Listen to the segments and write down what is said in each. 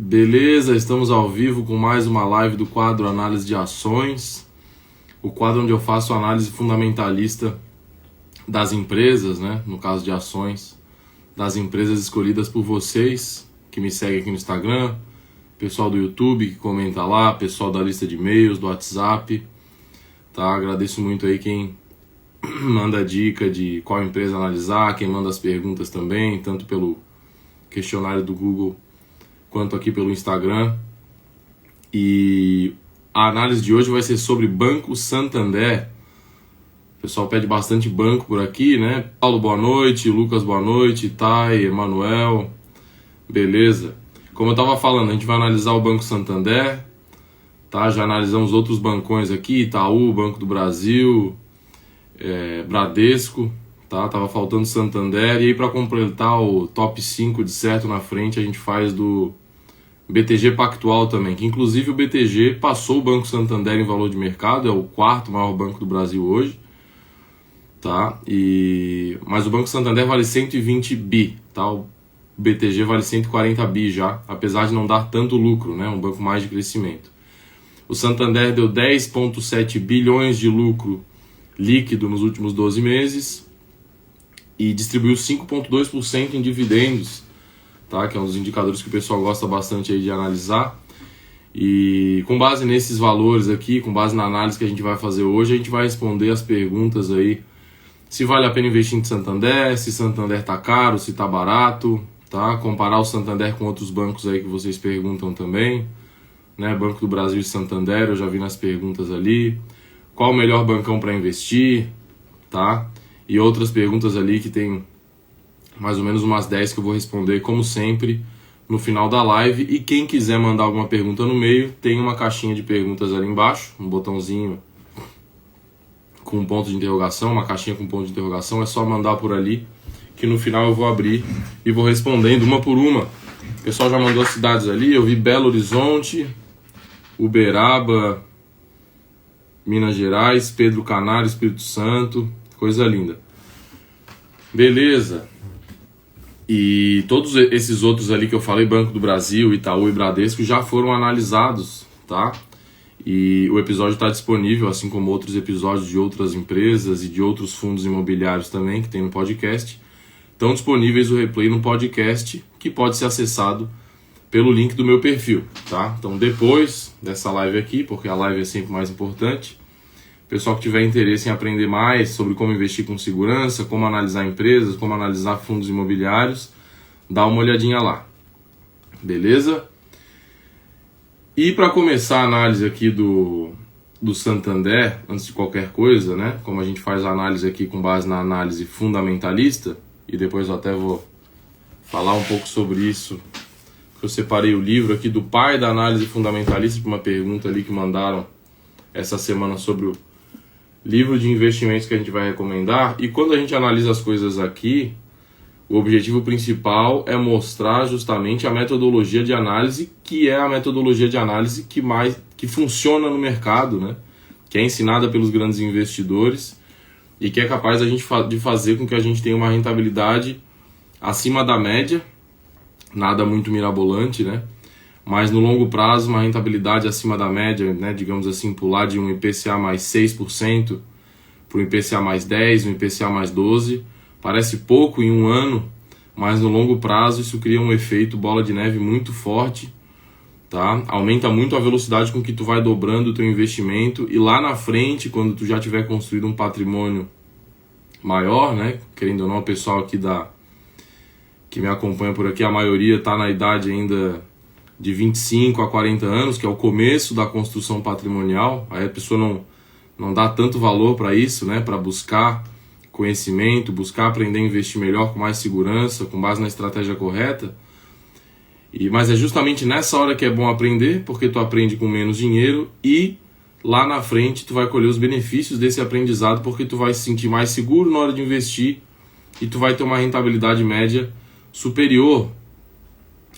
Beleza, estamos ao vivo com mais uma live do quadro Análise de Ações, o quadro onde eu faço análise fundamentalista das empresas, né? No caso de ações, das empresas escolhidas por vocês que me seguem aqui no Instagram, pessoal do YouTube que comenta lá, pessoal da lista de e-mails, do WhatsApp, tá? Agradeço muito aí quem manda dica de qual empresa analisar, quem manda as perguntas também, tanto pelo questionário do Google quanto aqui pelo Instagram. E a análise de hoje vai ser sobre Banco Santander. O pessoal pede bastante banco por aqui, né? Paulo, boa noite. Lucas, boa noite. Thay, Emanuel. Beleza. Como eu estava falando, a gente vai analisar o Banco Santander, tá? Já analisamos outros bancões aqui, Itaú, Banco do Brasil, Bradesco, tá? Tava faltando Santander. E aí, para completar o top 5 de certo na frente, a gente faz do BTG Pactual também, que inclusive o BTG passou o Banco Santander em valor de mercado, é o quarto maior banco do Brasil hoje, tá? Mas o Banco Santander vale 120 bi, tá? O BTG vale 140 bi já, apesar de não dar tanto lucro, né? Um banco mais de crescimento. O Santander deu 10,7 bilhões de lucro líquido nos últimos 12 meses e distribuiu 5,2% em dividendos, tá? Que é um dos indicadores que o pessoal gosta bastante aí de analisar. E com base nesses valores aqui, com base na análise que a gente vai fazer hoje, a gente vai responder as perguntas aí: se vale a pena investir em Santander, se Santander tá caro, se tá barato, tá? Comparar o Santander com outros bancos aí que vocês perguntam também, né? Banco do Brasil e Santander, eu já vi nas perguntas ali. Qual o melhor bancão para investir, tá? E outras perguntas ali que tem mais ou menos umas 10 que eu vou responder, como sempre, no final da live. E quem quiser mandar alguma pergunta no meio, tem uma caixinha de perguntas ali embaixo, um botãozinho com um ponto de interrogação, uma caixinha com ponto de interrogação, é só mandar por ali, que no final eu vou abrir e vou respondendo uma por uma. O pessoal já mandou as cidades ali, eu vi Belo Horizonte, Uberaba, Minas Gerais, Pedro Canário, Espírito Santo, coisa linda. Beleza. E todos esses outros ali que eu falei, Banco do Brasil, Itaú e Bradesco, já foram analisados, tá? E o episódio está disponível, assim como outros episódios de outras empresas e de outros fundos imobiliários também, que tem no podcast. Estão disponíveis o replay no podcast, que pode ser acessado pelo link do meu perfil, tá? Então depois dessa live aqui, porque a live é sempre mais importante, pessoal que tiver interesse em aprender mais sobre como investir com segurança, como analisar empresas, como analisar fundos imobiliários, dá uma olhadinha lá. Beleza? E para começar a análise aqui do Santander, antes de qualquer coisa, né? Como a gente faz a análise aqui com base na análise fundamentalista, e depois eu até vou falar um pouco sobre isso, eu separei o livro aqui do pai da análise fundamentalista, para uma pergunta ali que mandaram essa semana sobre o livro de investimentos que a gente vai recomendar. E quando a gente analisa as coisas aqui, o objetivo principal é mostrar justamente a metodologia de análise, que é a metodologia de análise que funciona no mercado, né? Que é ensinada pelos grandes investidores e que é capaz de fazer com que a gente tenha uma rentabilidade acima da média, nada muito mirabolante, né? Mas no longo prazo, uma rentabilidade acima da média, né, digamos assim, pular de um IPCA mais 6% para um IPCA mais 10%, um IPCA mais 12%, parece pouco em um ano, mas no longo prazo isso cria um efeito bola de neve muito forte, tá? Aumenta muito a velocidade com que tu vai dobrando o teu investimento e lá na frente, quando tu já tiver construído um patrimônio maior, né, querendo ou não, o pessoal aqui que me acompanha por aqui, a maioria está na idade ainda de 25 a 40 anos, que é o começo da construção patrimonial. Aí a pessoa não dá tanto valor para isso, né? Para buscar conhecimento, buscar aprender a investir melhor, com mais segurança, com base na estratégia correta. Mas é justamente nessa hora que é bom aprender, porque tu aprende com menos dinheiro e lá na frente tu vai colher os benefícios desse aprendizado, porque tu vai se sentir mais seguro na hora de investir e tu vai ter uma rentabilidade média superior,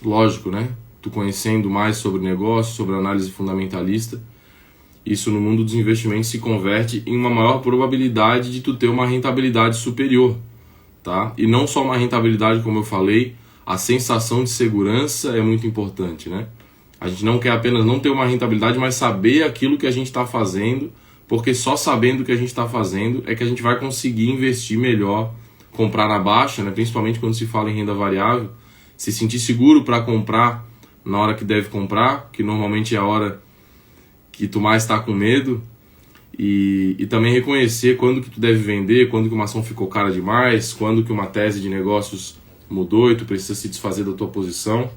lógico, né? Tu conhecendo mais sobre negócio, sobre análise fundamentalista, isso no mundo dos investimentos se converte em uma maior probabilidade de tu ter uma rentabilidade superior, tá? E não só uma rentabilidade, como eu falei, a sensação de segurança é muito importante, né? A gente não quer apenas não ter uma rentabilidade, mas saber aquilo que a gente está fazendo, porque só sabendo o que a gente está fazendo é que a gente vai conseguir investir melhor, comprar na baixa, né? Principalmente quando se fala em renda variável, se sentir seguro para comprar na hora que deve comprar, que normalmente é a hora que tu mais está com medo, e também reconhecer quando que tu deve vender, quando que uma ação ficou cara demais, quando que uma tese de negócios mudou e tu precisa se desfazer da tua posição.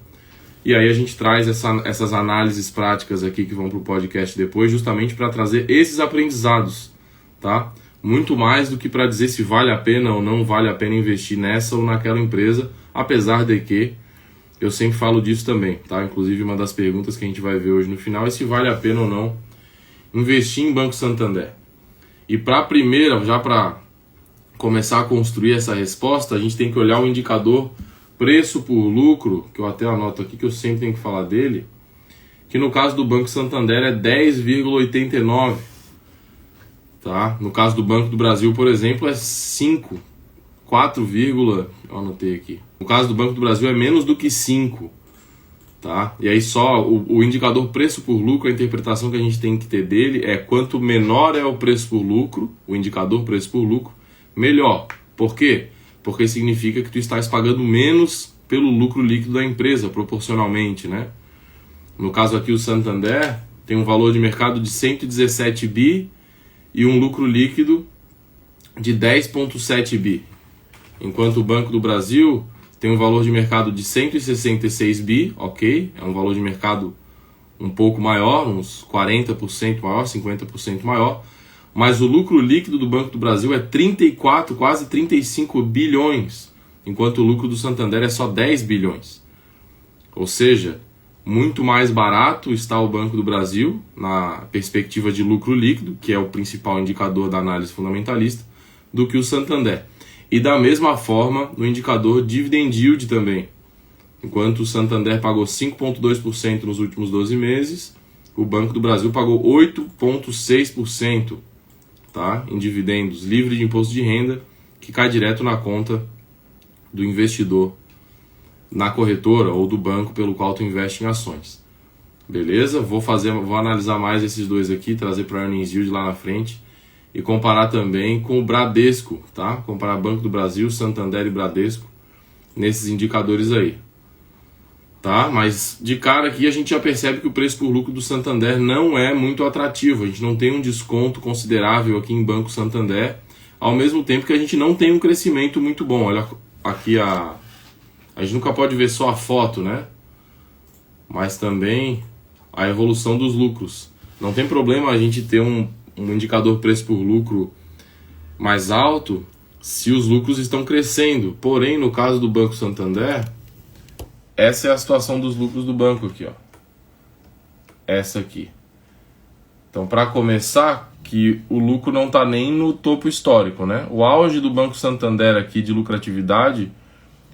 E aí a gente traz essas análises práticas aqui que vão para o podcast depois, justamente para trazer esses aprendizados, tá? Muito mais do que para dizer se vale a pena ou não vale a pena investir nessa ou naquela empresa, apesar de que eu sempre falo disso também, tá? Inclusive uma das perguntas que a gente vai ver hoje no final é se vale a pena ou não investir em Banco Santander. E para a primeira, já para começar a construir essa resposta, a gente tem que olhar o indicador preço por lucro, que eu até anoto aqui que eu sempre tenho que falar dele, que no caso do Banco Santander é 10,89, tá? No caso do Banco do Brasil, por exemplo, é 5, 4, eu anotei aqui. No caso do Banco do Brasil é menos do que 5, tá? E aí só o indicador preço por lucro, a interpretação que a gente tem que ter dele é quanto menor é o preço por lucro, o indicador preço por lucro, melhor. Por quê? Porque significa que tu estás pagando menos pelo lucro líquido da empresa, proporcionalmente, né? No caso aqui o Santander tem um valor de mercado de 117 bi e um lucro líquido de 10,7 bi. Enquanto o Banco do Brasil tem um valor de mercado de 166 bi, ok? É um valor de mercado um pouco maior, uns 40% maior, 50% maior. Mas o lucro líquido do Banco do Brasil é 34, quase 35 bilhões, enquanto o lucro do Santander é só 10 bilhões. Ou seja, muito mais barato está o Banco do Brasil na perspectiva de lucro líquido, que é o principal indicador da análise fundamentalista, do que o Santander. E da mesma forma no indicador dividend yield também. Enquanto o Santander pagou 5,2% nos últimos 12 meses, o Banco do Brasil pagou 8,6%. Tá? Em dividendos, livre de imposto de renda, que cai direto na conta do investidor, na corretora ou do banco pelo qual tu investe em ações. Beleza? Vou analisar mais esses dois aqui, trazer para earnings yield lá na frente e comparar também com o Bradesco, tá? Comparar Banco do Brasil, Santander e Bradesco nesses indicadores aí. Tá? Mas de cara aqui a gente já percebe que o preço por lucro do Santander não é muito atrativo. A gente não tem um desconto considerável aqui em Banco Santander, ao mesmo tempo que a gente não tem um crescimento muito bom. Olha aqui a gente nunca pode ver só a foto, né? Mas também a evolução dos lucros. Não tem problema a gente ter um indicador preço por lucro mais alto se os lucros estão crescendo. Porém, no caso do Banco Santander, essa é a situação dos lucros do banco aqui, ó. Essa aqui. Então, para começar, que o lucro não está nem no topo histórico, né? O auge do Banco Santander aqui de lucratividade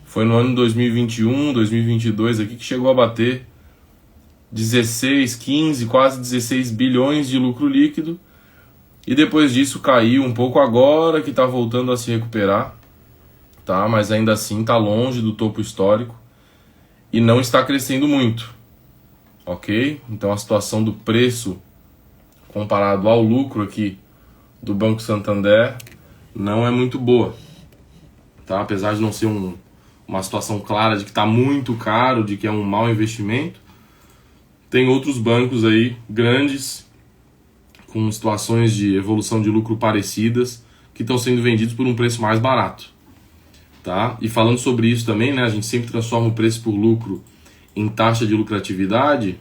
foi no ano 2021, 2022 aqui, que chegou a bater 16, 15, quase 16 bilhões de lucro líquido. E depois disso caiu um pouco agora que está voltando a se recuperar, tá? Mas ainda assim está longe do topo histórico. E não está crescendo muito, ok? Então a situação do preço comparado ao lucro aqui do Banco Santander não é muito boa, tá? Apesar de não ser uma situação clara de que está muito caro, de que é um mau investimento, tem outros bancos aí grandes com situações de evolução de lucro parecidas que estão sendo vendidos por um preço mais barato. Tá? E falando sobre isso também, né, a gente sempre transforma o preço por lucro em taxa de lucratividade,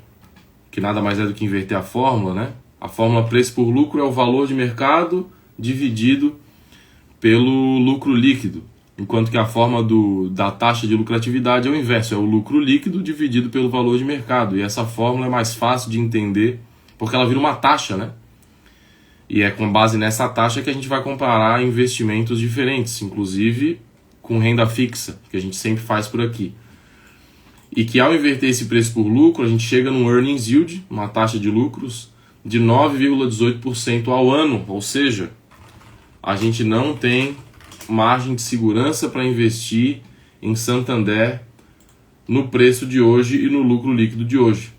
que nada mais é do que inverter a fórmula, né? A fórmula preço por lucro é o valor de mercado dividido pelo lucro líquido, enquanto que a forma da taxa de lucratividade é o inverso, é o lucro líquido dividido pelo valor de mercado. E essa fórmula é mais fácil de entender porque ela vira uma taxa, né? E é com base nessa taxa que a gente vai comparar investimentos diferentes, inclusive com renda fixa, que a gente sempre faz por aqui. E que ao inverter esse preço por lucro, a gente chega num earnings yield, uma taxa de lucros, de 9,18% ao ano. Ou seja, a gente não tem margem de segurança para investir em Santander no preço de hoje e no lucro líquido de hoje.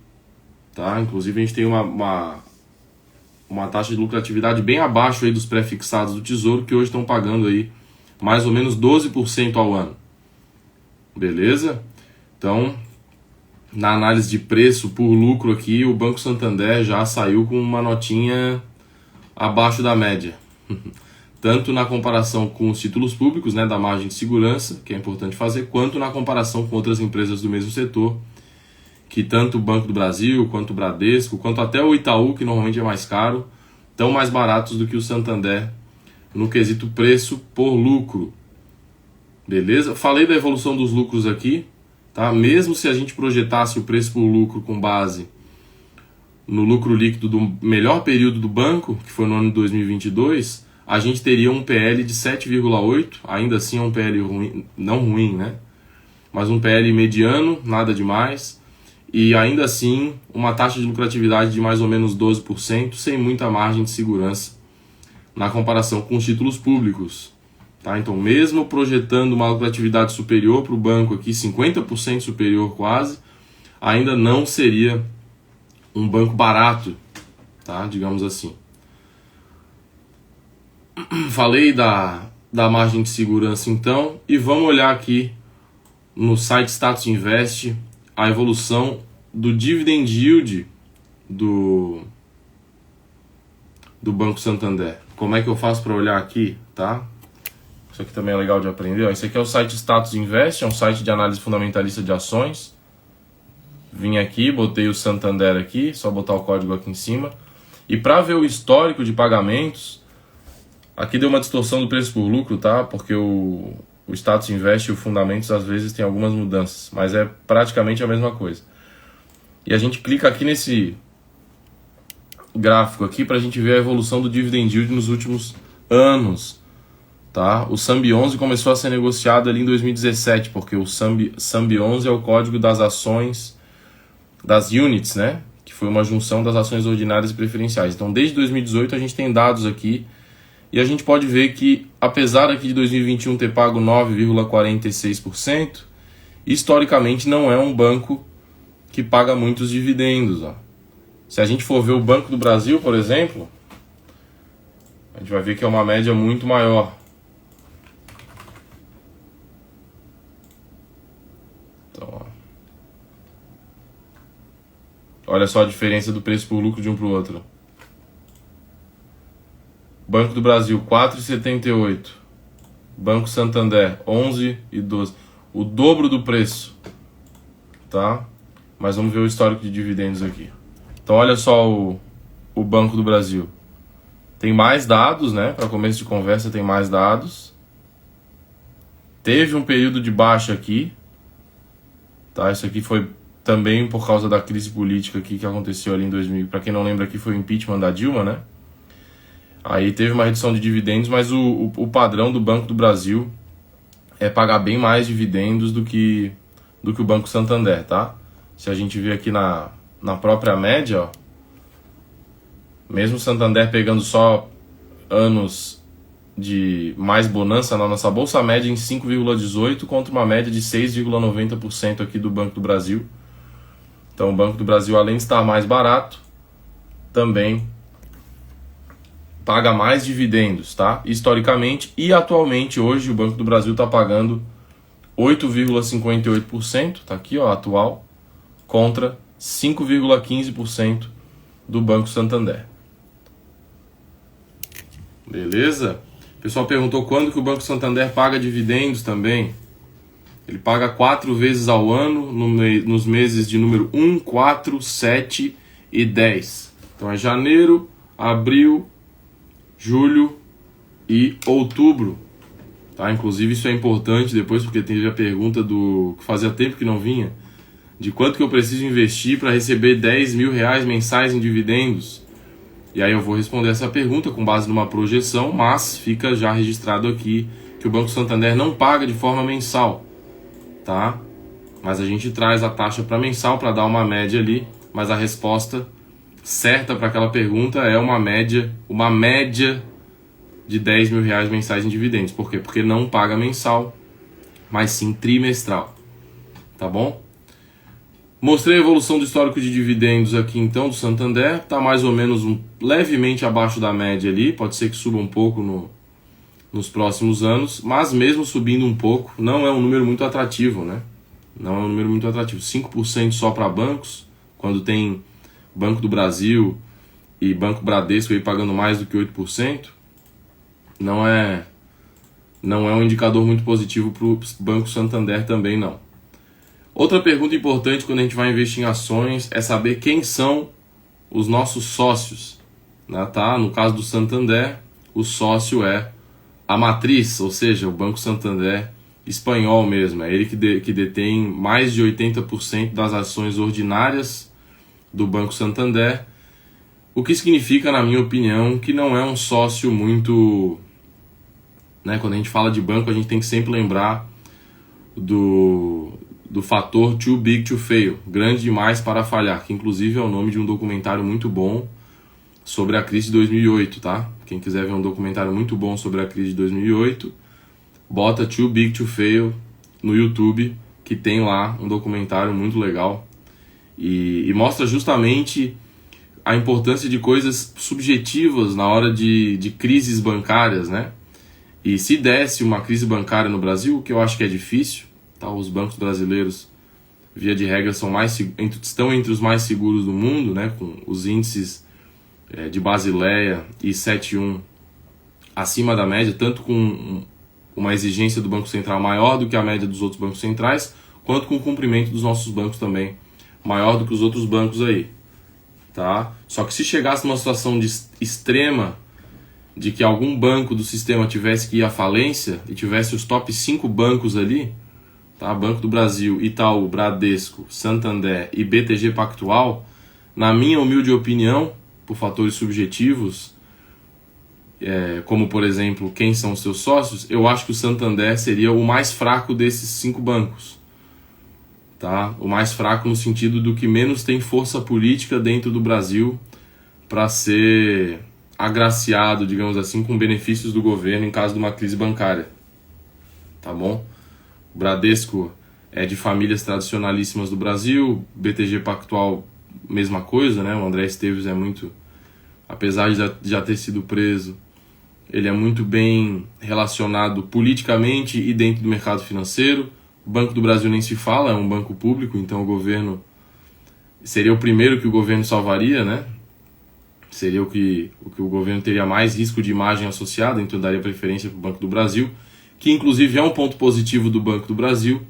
Tá? Inclusive a gente tem uma taxa de lucratividade bem abaixo aí dos pré-fixados do Tesouro, que hoje estão pagando aí mais ou menos 12% ao ano. Beleza? Então, na análise de preço por lucro aqui, o Banco Santander já saiu com uma notinha abaixo da média. Tanto na comparação com os títulos públicos, né, da margem de segurança, que é importante fazer, quanto na comparação com outras empresas do mesmo setor, que tanto o Banco do Brasil, quanto o Bradesco, quanto até o Itaú, que normalmente é mais caro, estão mais baratos do que o Santander no quesito preço por lucro. Beleza? Falei da evolução dos lucros aqui, tá? Mesmo se a gente projetasse o preço por lucro com base no lucro líquido do melhor período do banco, que foi no ano de 2022, a gente teria um PL de 7,8, ainda assim é um PL ruim, não ruim, né? Mas um PL mediano, nada demais, e ainda assim uma taxa de lucratividade de mais ou menos 12%, sem muita margem de segurança na comparação com os títulos públicos. Tá? Então, mesmo projetando uma lucratividade superior para o banco aqui, 50% superior quase, ainda não seria um banco barato, tá? Digamos assim. Falei da margem de segurança então, e vamos olhar aqui no site Status Invest a evolução do dividend yield do Banco Santander. Como é que eu faço para olhar aqui, tá? Isso aqui também é legal de aprender. Esse aqui é o site Status Invest, é um site de análise fundamentalista de ações. Vim aqui, botei o Santander aqui, só botar o código aqui em cima. E para ver o histórico de pagamentos, aqui deu uma distorção do preço por lucro, tá? Porque o Status Invest e o Fundamentos às vezes tem algumas mudanças, mas é praticamente a mesma coisa. E a gente clica aqui nesse gráfico aqui para a gente ver a evolução do dividend yield nos últimos anos. Tá? O SAMB 11 começou a ser negociado ali em 2017, porque o SAMB 11 é o código das ações, das units, né? Que foi uma junção das ações ordinárias e preferenciais. Então, desde 2018 a gente tem dados aqui, e a gente pode ver que, apesar aqui de 2021 ter pago 9,46%, historicamente não é um banco que paga muitos dividendos. Ó. Se a gente for ver o Banco do Brasil, por exemplo, a gente vai ver que é uma média muito maior. Então, ó. Olha só a diferença do preço por lucro de um para o outro. Banco do Brasil, 4,78. Banco Santander, 11,12. O dobro do preço. Tá? Mas vamos ver o histórico de dividendos aqui. Então, olha só o Banco do Brasil. Tem mais dados, né? Para começo de conversa, tem mais dados. Teve um período de baixa aqui. Tá? Isso aqui foi também por causa da crise política aqui que aconteceu ali em 2000. Para quem não lembra, aqui foi o impeachment da Dilma, né? Aí teve uma redução de dividendos, mas o padrão do Banco do Brasil é pagar bem mais dividendos do que o Banco Santander, tá? Se a gente ver aqui na própria média, ó, mesmo o Santander pegando só anos de mais bonança na nossa bolsa, a média em 5,18 contra uma média de 6,90% aqui do Banco do Brasil. Então o Banco do Brasil, além de estar mais barato, também paga mais dividendos, tá? Historicamente e atualmente, hoje o Banco do Brasil está pagando 8,58%, tá aqui, ó, atual, contra 5,15% do Banco Santander. Beleza? O pessoal perguntou quando que o Banco Santander paga dividendos também. Ele paga 4 vezes ao ano, nos meses de número 1, 4, 7 e 10. Então é janeiro, abril, julho e outubro. Tá? Inclusive isso é importante depois, porque teve a pergunta do que fazia tempo que não vinha, de quanto que eu preciso investir para receber 10 mil reais mensais em dividendos. E aí eu vou responder essa pergunta com base numa projeção, mas fica já registrado aqui que o Banco Santander não paga de forma mensal, tá? Mas a gente traz a taxa para mensal para dar uma média ali, mas a resposta certa para aquela pergunta é uma média de 10 mil reais mensais em dividendos. Por quê? Porque não paga mensal, mas sim trimestral, tá bom? Mostrei a evolução do histórico de dividendos aqui então do Santander, está mais ou menos levemente abaixo da média ali, pode ser que suba um pouco nos próximos anos, mas mesmo subindo um pouco, não é um número muito atrativo, né? Não é um número muito atrativo. 5% só para bancos, quando tem Banco do Brasil e Banco Bradesco aí pagando mais do que 8%, não é um indicador muito positivo para o Banco Santander também não. Outra pergunta importante quando a gente vai investir em ações é saber quem são os nossos sócios, né, tá? No caso do Santander, o sócio é a matriz, ou seja, o Banco Santander espanhol mesmo. É ele que detém mais de 80% das ações ordinárias do Banco Santander, o que significa, na minha opinião, que não é um sócio muito... né, quando a gente fala de banco, a gente tem que sempre lembrar do fator too big to fail, grande demais para falhar, que inclusive é o nome de um documentário muito bom sobre a crise de 2008, tá? Quem quiser ver um documentário muito bom sobre a crise de 2008, bota Too Big to Fail no YouTube, que tem lá um documentário muito legal e mostra justamente a importância de coisas subjetivas na hora de crises bancárias, né? E se desse uma crise bancária no Brasil, o que eu acho que é difícil, tá? Os bancos brasileiros, via de regra, estão entre os mais seguros do mundo, né? Com os índices de Basileia e 7.1 acima da média, tanto com uma exigência do Banco Central maior do que a média dos outros bancos centrais, quanto com o cumprimento dos nossos bancos também maior do que os outros bancos aí, tá? Só que se chegasse numa situação extrema de que algum banco do sistema tivesse que ir à falência e tivesse os top 5 bancos ali, tá? Banco do Brasil, Itaú, Bradesco, Santander e BTG Pactual, na minha humilde opinião, por fatores subjetivos, como por exemplo, quem são os seus sócios, eu acho que o Santander seria o mais fraco desses 5 bancos. Tá? O mais fraco no sentido do que menos tem força política dentro do Brasil para ser agraciado, digamos assim, com benefícios do governo em caso de uma crise bancária. Tá bom? O Bradesco é de famílias tradicionalíssimas do Brasil, BTG Pactual, mesma coisa, né? O André Esteves é muito, apesar de já ter sido preso, ele é muito bem relacionado politicamente e dentro do mercado financeiro. O Banco do Brasil nem se fala, é um banco público, então o governo seria o primeiro que o governo salvaria, né? Seria o que o governo teria mais risco de imagem associado, então eu daria preferência para o Banco do Brasil, que inclusive é um ponto positivo do Banco do Brasil.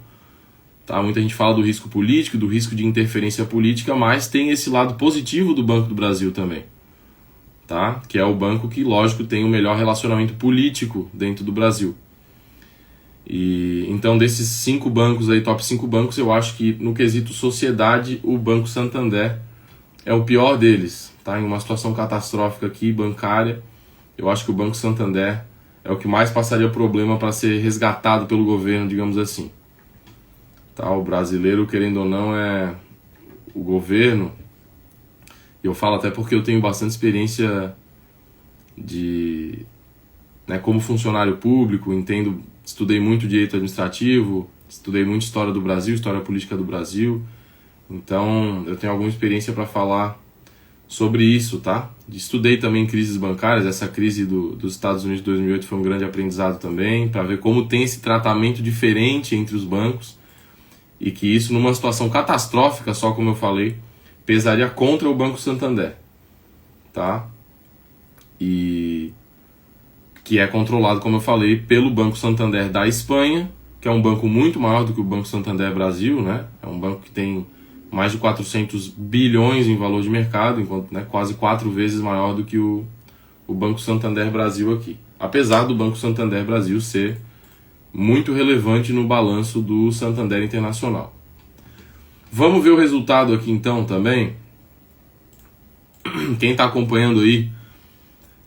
Tá? Muita gente fala do risco político, do risco de interferência política, mas tem esse lado positivo do Banco do Brasil também. Tá? Que é o banco que, lógico, tem o melhor relacionamento político dentro do Brasil. E então, desses 5 bancos aí, top 5 bancos, eu acho que no quesito sociedade, o Banco Santander é o pior deles. Tá? Em uma situação catastrófica aqui, bancária, eu acho que o Banco Santander é o que mais passaria problema para ser resgatado pelo governo, digamos assim. Tá? O brasileiro, querendo ou não, é o governo. E eu falo até porque eu tenho bastante experiência como funcionário público, estudei muito direito administrativo, estudei muito história do Brasil, história política do Brasil. Então, eu tenho alguma experiência para falar sobre isso, tá? Estudei também crises bancárias, essa crise dos Estados Unidos de 2008 foi um grande aprendizado também, para ver como tem esse tratamento diferente entre os bancos e que isso, numa situação catastrófica, só como eu falei, pesaria contra o Banco Santander, tá? E que é controlado, como eu falei, pelo Banco Santander da Espanha, que é um banco muito maior do que o Banco Santander Brasil, né? É um banco que tem mais de 400 bilhões em valor de mercado, enquanto, né, quase 4 vezes maior do que o Banco Santander Brasil aqui. Apesar do Banco Santander Brasil ser muito relevante no balanço do Santander Internacional. Vamos ver o resultado aqui então também. Quem está acompanhando aí,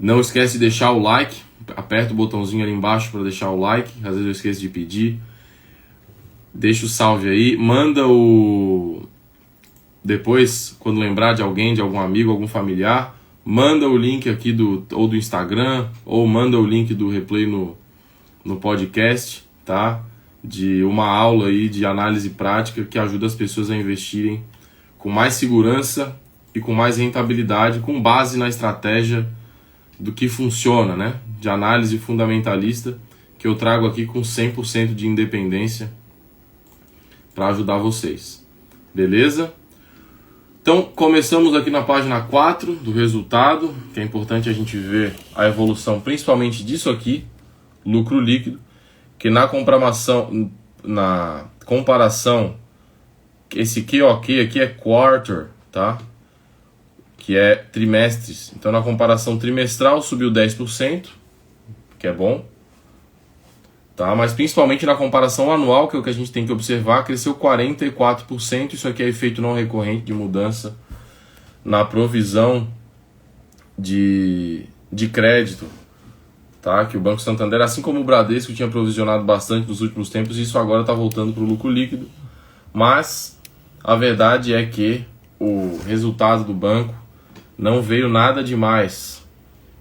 não esquece de deixar o like. Aperta o botãozinho ali embaixo para deixar o like. Às vezes eu esqueço de pedir. Deixa o salve aí. Manda depois, quando lembrar de alguém, de algum amigo, algum familiar, manda o link aqui ou do Instagram, ou manda o link do replay no podcast, tá? De uma aula aí de análise prática que ajuda as pessoas a investirem com mais segurança e com mais rentabilidade, com base na estratégia do que funciona, né? De análise fundamentalista, que eu trago aqui com 100% de independência para ajudar vocês. Beleza? Então, começamos aqui na página 4 do resultado, que é importante a gente ver a evolução, principalmente disso aqui, lucro líquido, que na comparação, esse QOQ aqui é quarter, tá? Que é trimestres. Então, na comparação trimestral, subiu 10%, que é bom. Tá? Mas, principalmente na comparação anual, que é o que a gente tem que observar, cresceu 44%. Isso aqui é efeito não recorrente de mudança na provisão de crédito. Tá? Que o Banco Santander, assim como o Bradesco, tinha provisionado bastante nos últimos tempos, isso agora está voltando para o lucro líquido. Mas a verdade é que o resultado do banco não veio nada demais,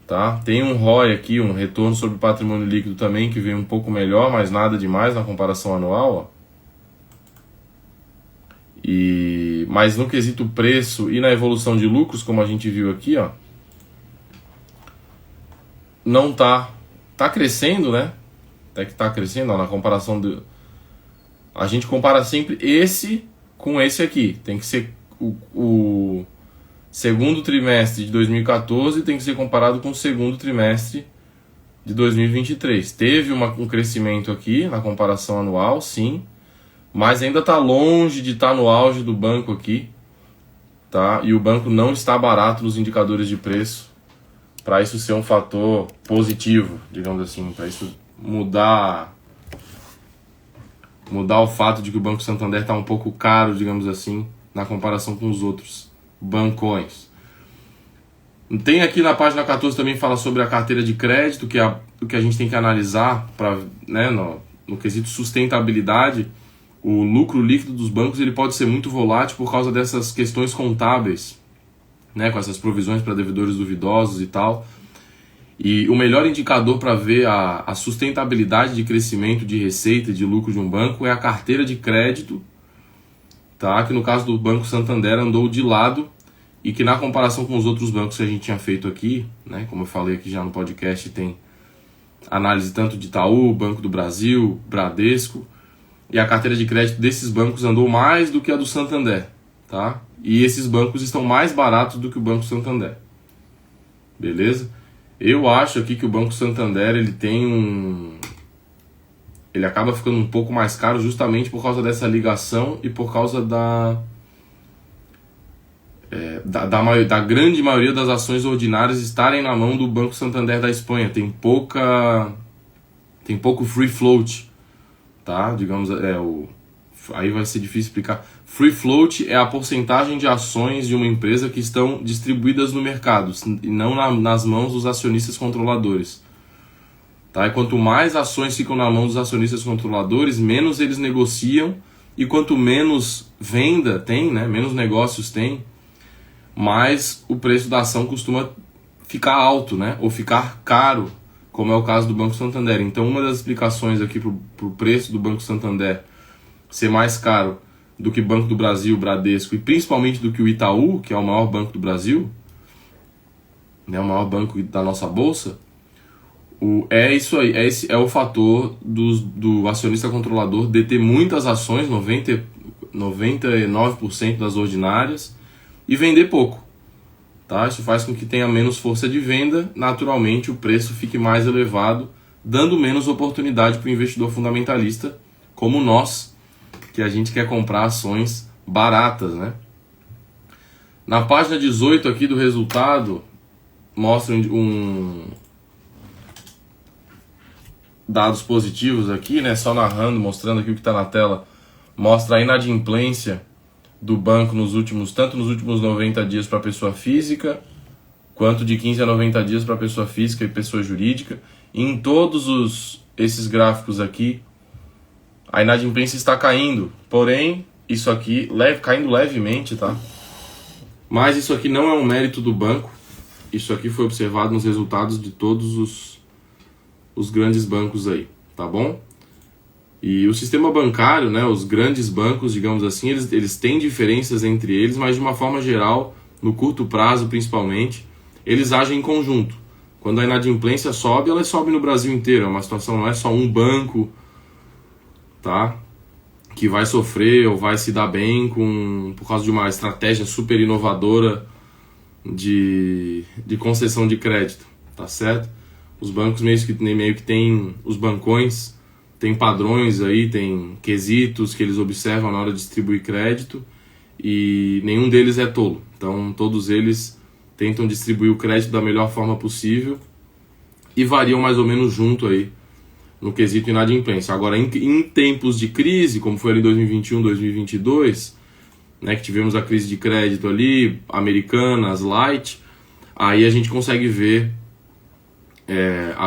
tá? Tem um ROI aqui, um retorno sobre patrimônio líquido também, que veio um pouco melhor, mas nada demais na comparação anual, ó. Mas no quesito preço e na evolução de lucros, como a gente viu aqui, ó, não tá crescendo, né? Até que tá crescendo, ó, na comparação a gente compara sempre esse com esse aqui. Tem que ser o segundo trimestre de 2014 tem que ser comparado com o segundo trimestre de 2023. Teve um crescimento aqui na comparação anual, sim, mas ainda está longe de estar no auge do banco aqui, tá? E o banco não está barato nos indicadores de preço para isso ser um fator positivo, digamos assim, para isso mudar o fato de que o Banco Santander está um pouco caro, digamos assim, na comparação com os outros bancões. Tem aqui na página 14 também fala sobre a carteira de crédito, que é o que a gente tem que analisar para, né, no quesito sustentabilidade. O lucro líquido dos bancos ele pode ser muito volátil por causa dessas questões contábeis, né, com essas provisões para devedores duvidosos e tal. E o melhor indicador para ver a sustentabilidade de crescimento de receita e de lucro de um banco é a carteira de crédito, tá? Que no caso do Banco Santander andou de lado e que na comparação com os outros bancos que a gente tinha feito aqui, né, como eu falei aqui já no podcast, tem análise tanto de Itaú, Banco do Brasil, Bradesco, e a carteira de crédito desses bancos andou mais do que a do Santander, tá? E esses bancos estão mais baratos do que o Banco Santander. Beleza? Eu acho aqui que o Banco Santander ele acaba ficando um pouco mais caro justamente por causa dessa ligação e por causa da grande maioria das ações ordinárias estarem na mão do Banco Santander da Espanha. Tem pouco free float, tá? Digamos, aí vai ser difícil explicar. Free float é a porcentagem de ações de uma empresa que estão distribuídas no mercado e não nas mãos dos acionistas controladores. Tá? E quanto mais ações ficam na mão dos acionistas controladores, menos eles negociam, e quanto menos venda tem, né, menos negócios tem, mais o preço da ação costuma ficar alto, né, ou ficar caro, como é o caso do Banco Santander. Então, uma das explicações aqui para o preço do Banco Santander ser mais caro do que Banco do Brasil, Bradesco, e principalmente do que o Itaú, que é o maior banco do Brasil, né, o maior banco da nossa bolsa, é isso aí, esse é o fator do acionista controlador deter muitas ações, 99% das ordinárias, e vender pouco. Tá? Isso faz com que tenha menos força de venda, naturalmente o preço fique mais elevado, dando menos oportunidade para o investidor fundamentalista, como nós, que a gente quer comprar ações baratas, né? Na página 18 aqui do resultado, mostra dados positivos aqui, né? Só narrando, mostrando aqui o que está na tela, mostra a inadimplência do banco tanto nos últimos 90 dias para pessoa física, quanto de 15 a 90 dias para pessoa física e pessoa jurídica. E em todos esses gráficos aqui, a inadimplência está caindo, porém, isso aqui caindo levemente, tá? Mas isso aqui não é um mérito do banco, isso aqui foi observado nos resultados de todos os grandes bancos aí, tá bom? E o sistema bancário, né, os grandes bancos, digamos assim, eles têm diferenças entre eles, mas de uma forma geral, no curto prazo principalmente, eles agem em conjunto. Quando a inadimplência sobe, ela sobe no Brasil inteiro. É uma situação, não é só um banco, tá, que vai sofrer ou vai se dar bem por causa de uma estratégia super inovadora de concessão de crédito, tá certo? Os bancos meio que têm, os bancões têm padrões aí, tem quesitos que eles observam na hora de distribuir crédito e nenhum deles é tolo. Então todos eles tentam distribuir o crédito da melhor forma possível e variam mais ou menos junto aí no quesito inadimplência. Agora, em tempos de crise, como foi ali em 2021, 2022, né, que tivemos a crise de crédito ali, Americanas, Light, aí a gente consegue ver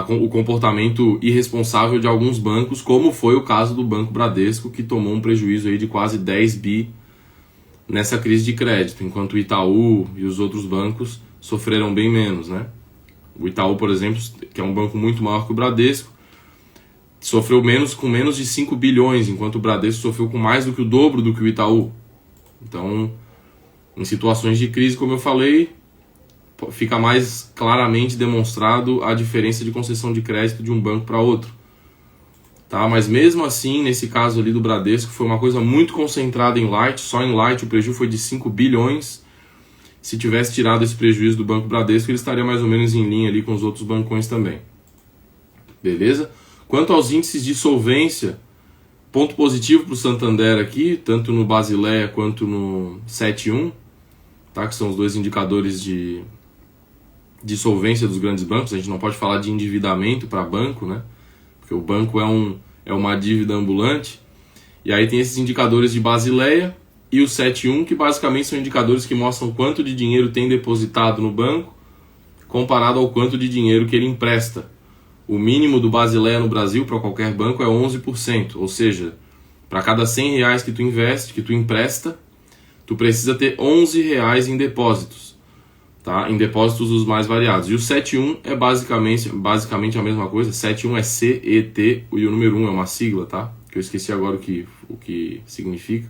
o comportamento irresponsável de alguns bancos, como foi o caso do Banco Bradesco, que tomou um prejuízo aí de quase 10 bi nessa crise de crédito, enquanto o Itaú e os outros bancos sofreram bem menos, né? O Itaú, por exemplo, que é um banco muito maior que o Bradesco, sofreu com menos de 5 bilhões, enquanto o Bradesco sofreu com mais do que o dobro do que o Itaú. Então, em situações de crise, como eu falei, fica mais claramente demonstrado a diferença de concessão de crédito de um banco para outro. Tá? Mas mesmo assim, nesse caso ali do Bradesco, foi uma coisa muito concentrada em Light. Só em Light o prejuízo foi de 5 bilhões. Se tivesse tirado esse prejuízo do Banco Bradesco, ele estaria mais ou menos em linha ali com os outros bancões também. Beleza? Quanto aos índices de solvência, ponto positivo para o Santander aqui, tanto no Basileia quanto no 7.1, tá? Que são os dois indicadores de solvência dos grandes bancos. A gente não pode falar de endividamento para banco, né? Porque o banco é uma dívida ambulante. E aí tem esses indicadores de Basileia e o 7.1, que basicamente são indicadores que mostram quanto de dinheiro tem depositado no banco comparado ao quanto de dinheiro que ele empresta. O mínimo do Basileia no Brasil para qualquer banco é 11%, ou seja, para cada R$100 que tu investe, que tu empresta, tu precisa ter R$11 em depósitos, tá? Em depósitos os mais variados. E o 7.1 é basicamente a mesma coisa. 7.1 é CET e o número 1 é uma sigla, tá? Que eu esqueci agora o que significa.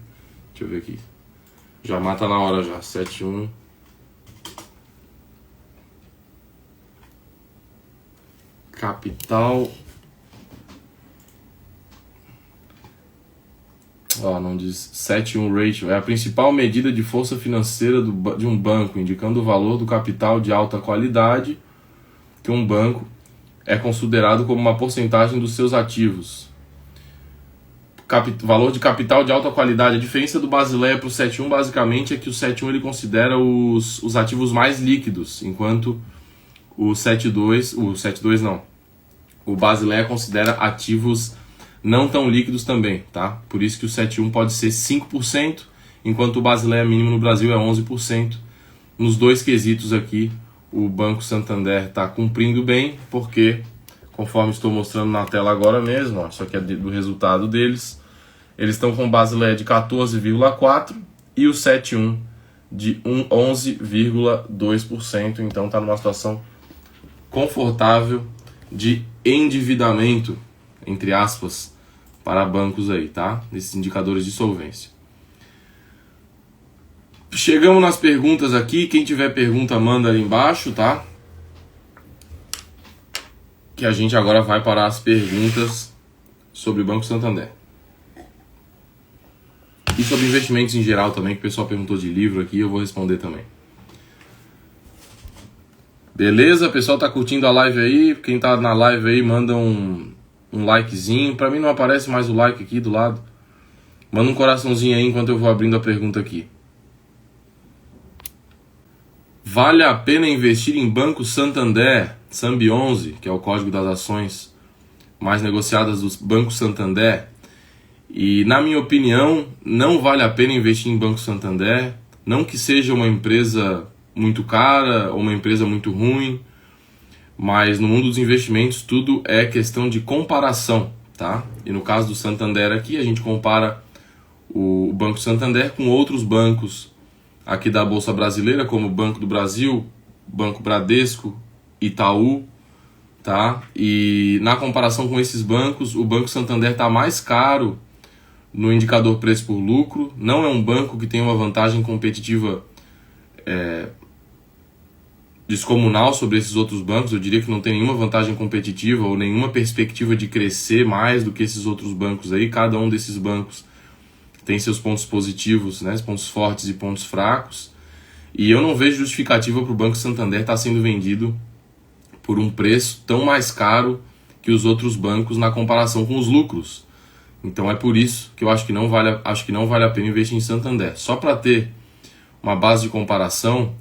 Deixa eu ver aqui. Já mata na hora já. 7.1. Capital. Não diz 7.1 ratio. É a principal medida de força financeira de um banco, indicando o valor do capital de alta qualidade que um banco é considerado como uma porcentagem dos seus ativos. Valor de capital de alta qualidade. A diferença do Basileia para o 7.1 basicamente é que o 7.1 ele considera os ativos mais líquidos, enquanto o 7.2 não. O Basileia considera ativos não tão líquidos também, tá? Por isso que o 7.1 pode ser 5%, enquanto o Basileia mínimo no Brasil é 11%. Nos dois quesitos aqui, o Banco Santander está cumprindo bem, porque, conforme estou mostrando na tela agora mesmo, isso aqui é do resultado deles, eles estão com o Basileia de 14,4% e o 7.1 de 11,2%, então está numa situação confortável de endividamento, entre aspas, para bancos aí, tá? Esses indicadores de solvência. Chegamos nas perguntas aqui. Quem tiver pergunta, manda aí embaixo, tá? Que a gente agora vai para as perguntas sobre o Banco Santander. E sobre investimentos em geral também, que o pessoal perguntou de livro aqui, eu vou responder também. Beleza? O pessoal tá curtindo a live aí. Quem tá na live aí, manda um likezinho. Pra mim não aparece mais o like aqui do lado. Manda um coraçãozinho aí enquanto eu vou abrindo a pergunta aqui. Vale a pena investir em Banco Santander, SAMB11, que é o código das ações mais negociadas do Banco Santander? E na minha opinião, não vale a pena investir em Banco Santander. Não que seja uma empresa muito cara ou uma empresa muito ruim, mas no mundo dos investimentos tudo é questão de comparação, tá? E no caso do Santander aqui, a gente compara o Banco Santander com outros bancos aqui da Bolsa Brasileira, como o Banco do Brasil, Banco Bradesco, Itaú, tá? E na comparação com esses bancos, o Banco Santander está mais caro no indicador preço por lucro. Não é um banco que tem uma vantagem competitiva descomunal sobre esses outros bancos. Eu diria que não tem nenhuma vantagem competitiva ou nenhuma perspectiva de crescer mais do que esses outros bancos aí. Cada um desses bancos tem seus pontos positivos, né, pontos fortes e pontos fracos. E eu não vejo justificativa para o Banco Santander estar sendo vendido por um preço tão mais caro que os outros bancos na comparação com os lucros. Então é por isso que eu acho que não vale a pena investir em Santander. Só para ter uma base de comparação,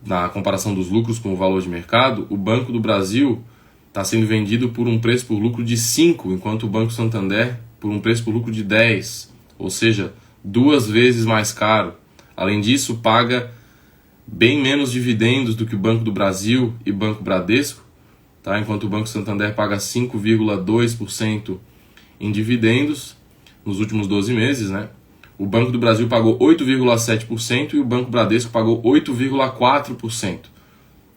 na comparação dos lucros com o valor de mercado, o Banco do Brasil está sendo vendido por um preço por lucro de 5, enquanto o Banco Santander por um preço por lucro de 10, ou seja, 2 vezes mais caro. Além disso, paga bem menos dividendos do que o Banco do Brasil e Banco Bradesco, tá? Enquanto o Banco Santander paga 5,2% em dividendos nos últimos 12 meses, né? O Banco do Brasil pagou 8,7% e o Banco Bradesco pagou 8,4%.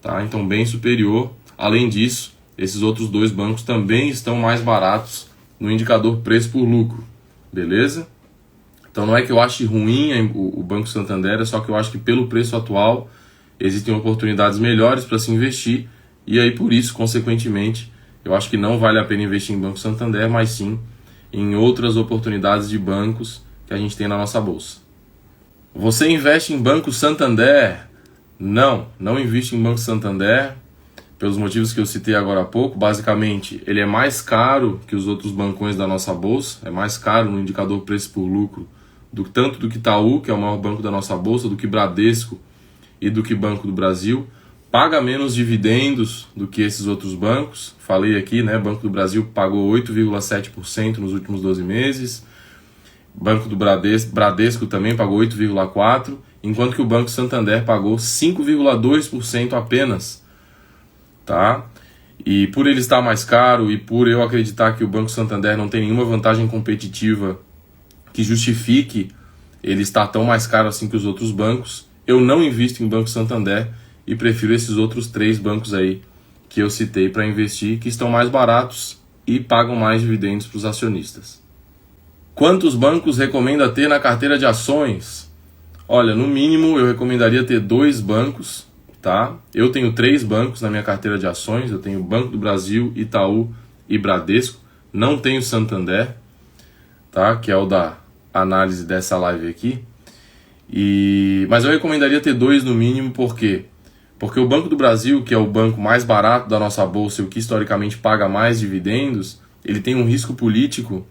Tá? Então, bem superior. Além disso, esses outros dois bancos também estão mais baratos no indicador preço por lucro. Beleza? Então, não é que eu ache ruim o Banco Santander, é só que eu acho que pelo preço atual existem oportunidades melhores para se investir. E aí, por isso, consequentemente, eu acho que não vale a pena investir em Banco Santander, mas sim em outras oportunidades de bancos que a gente tem na nossa bolsa. Você investe em Banco Santander? Não investe em Banco Santander, pelos motivos que eu citei agora há pouco. Basicamente, ele é mais caro que os outros bancões da nossa bolsa, é mais caro no indicador preço por lucro, tanto do que Itaú, que é o maior banco da nossa bolsa, do que Bradesco e do que Banco do Brasil. Paga menos dividendos do que esses outros bancos. Falei aqui, né? Banco do Brasil pagou 8,7% nos últimos 12 meses. Banco do Bradesco também pagou 8,4%, enquanto que o Banco Santander pagou 5,2% apenas. Tá? E por ele estar mais caro e por eu acreditar que o Banco Santander não tem nenhuma vantagem competitiva que justifique ele estar tão mais caro assim que os outros bancos, eu não invisto em Banco Santander e prefiro esses outros 3 bancos aí que eu citei para investir, que estão mais baratos e pagam mais dividendos para os acionistas. Quantos bancos recomenda ter na carteira de ações? Olha, no mínimo eu recomendaria ter 2 bancos, tá? Eu tenho 3 bancos na minha carteira de ações. Eu tenho Banco do Brasil, Itaú e Bradesco. Não tenho Santander, tá? Que é o da análise dessa live aqui. Mas eu recomendaria ter 2 no mínimo, por quê? Porque o Banco do Brasil, que é o banco mais barato da nossa bolsa e o que historicamente paga mais dividendos, ele tem um risco político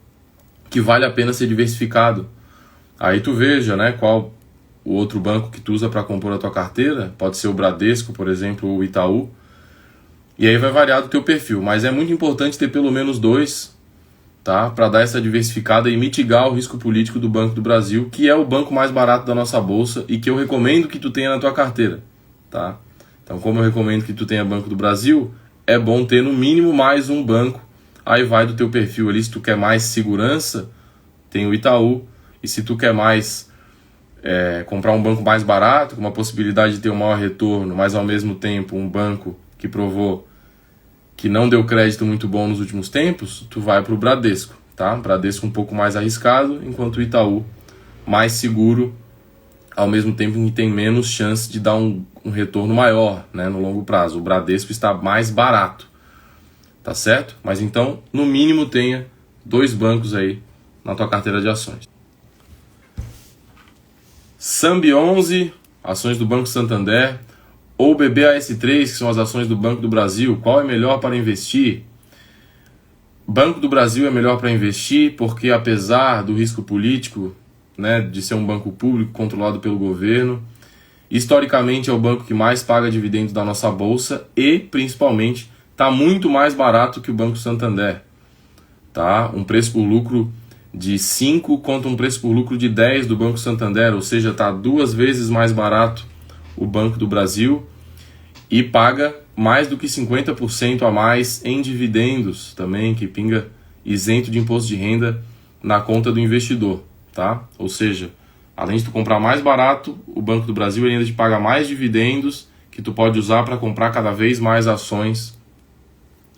que vale a pena ser diversificado. Aí tu veja, né, qual o outro banco que tu usa para compor a tua carteira. Pode ser o Bradesco, por exemplo, ou o Itaú. E aí vai variar do teu perfil. Mas é muito importante ter pelo menos 2, tá, para dar essa diversificada e mitigar o risco político do Banco do Brasil, que é o banco mais barato da nossa bolsa e que eu recomendo que tu tenha na tua carteira. Tá? Então, como eu recomendo que tu tenha Banco do Brasil, é bom ter no mínimo mais um banco. Aí vai do teu perfil ali. Se tu quer mais segurança, tem o Itaú. E se tu quer mais comprar um banco mais barato, com uma possibilidade de ter um maior retorno, mas ao mesmo tempo um banco que provou que não deu crédito muito bom nos últimos tempos, tu vai para o Bradesco. Tá? Bradesco um pouco mais arriscado, enquanto o Itaú mais seguro, ao mesmo tempo que tem menos chance de dar um retorno maior, né, no longo prazo. O Bradesco está mais barato. Tá certo? Mas então, no mínimo, tenha 2 bancos aí na tua carteira de ações. SAMB11, ações do Banco Santander, ou BBAS3, que são as ações do Banco do Brasil. Qual é melhor para investir? Banco do Brasil é melhor para investir porque, apesar do risco político, né, de ser um banco público controlado pelo governo, historicamente é o banco que mais paga dividendos da nossa bolsa e, principalmente, está muito mais barato que o Banco Santander. Tá? Um preço por lucro de 5 contra um preço por lucro de 10 do Banco Santander, ou seja, está 2 vezes mais barato o Banco do Brasil e paga mais do que 50% a mais em dividendos também, que pinga isento de imposto de renda na conta do investidor. Tá? Ou seja, além de tu comprar mais barato, o Banco do Brasil ainda te paga mais dividendos que tu pode usar para comprar cada vez mais ações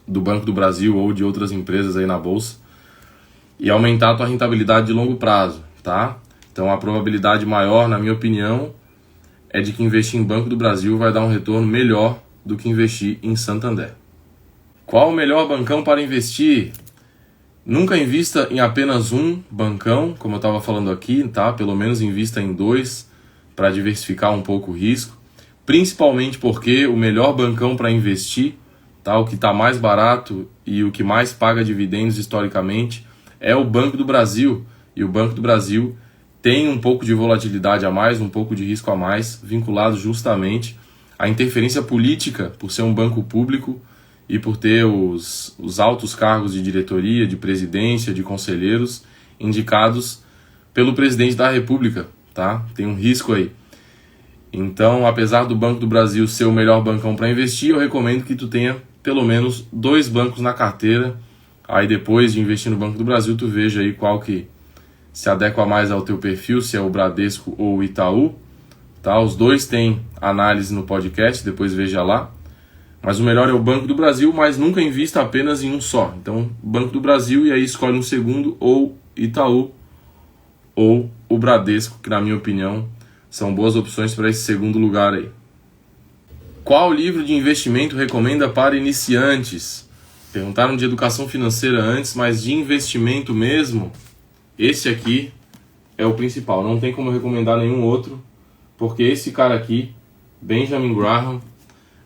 do Banco do Brasil ou de outras empresas aí na bolsa e aumentar a tua rentabilidade de longo prazo, tá? Então a probabilidade maior, na minha opinião, é de que investir em Banco do Brasil vai dar um retorno melhor do que investir em Santander. Qual o melhor bancão para investir? Nunca invista em apenas um bancão, como eu estava falando aqui, tá? Pelo menos invista em 2 para diversificar um pouco o risco. Principalmente porque o melhor bancão para investir, tá? O que está mais barato e o que mais paga dividendos historicamente é o Banco do Brasil. E o Banco do Brasil tem um pouco de volatilidade a mais, um pouco de risco a mais, vinculado justamente à interferência política por ser um banco público e por ter os altos cargos de diretoria, de presidência, de conselheiros indicados pelo presidente da República, tá? Tem um risco aí. Então, apesar do Banco do Brasil ser o melhor bancão para investir, eu recomendo que tu tenha pelo menos 2 bancos na carteira. Aí depois de investir no Banco do Brasil, tu veja aí qual que se adequa mais ao teu perfil, se é o Bradesco ou o Itaú, tá? Os 2 têm análise no podcast, depois veja lá. Mas o melhor é o Banco do Brasil, mas nunca invista apenas em um só. Então, Banco do Brasil e aí escolhe um segundo, ou Itaú ou o Bradesco, que na minha opinião são boas opções para esse segundo lugar aí. Qual livro de investimento recomenda para iniciantes? Perguntaram de educação financeira antes, mas de investimento mesmo, esse aqui é o principal. Não tem como eu recomendar nenhum outro, porque esse cara aqui, Benjamin Graham,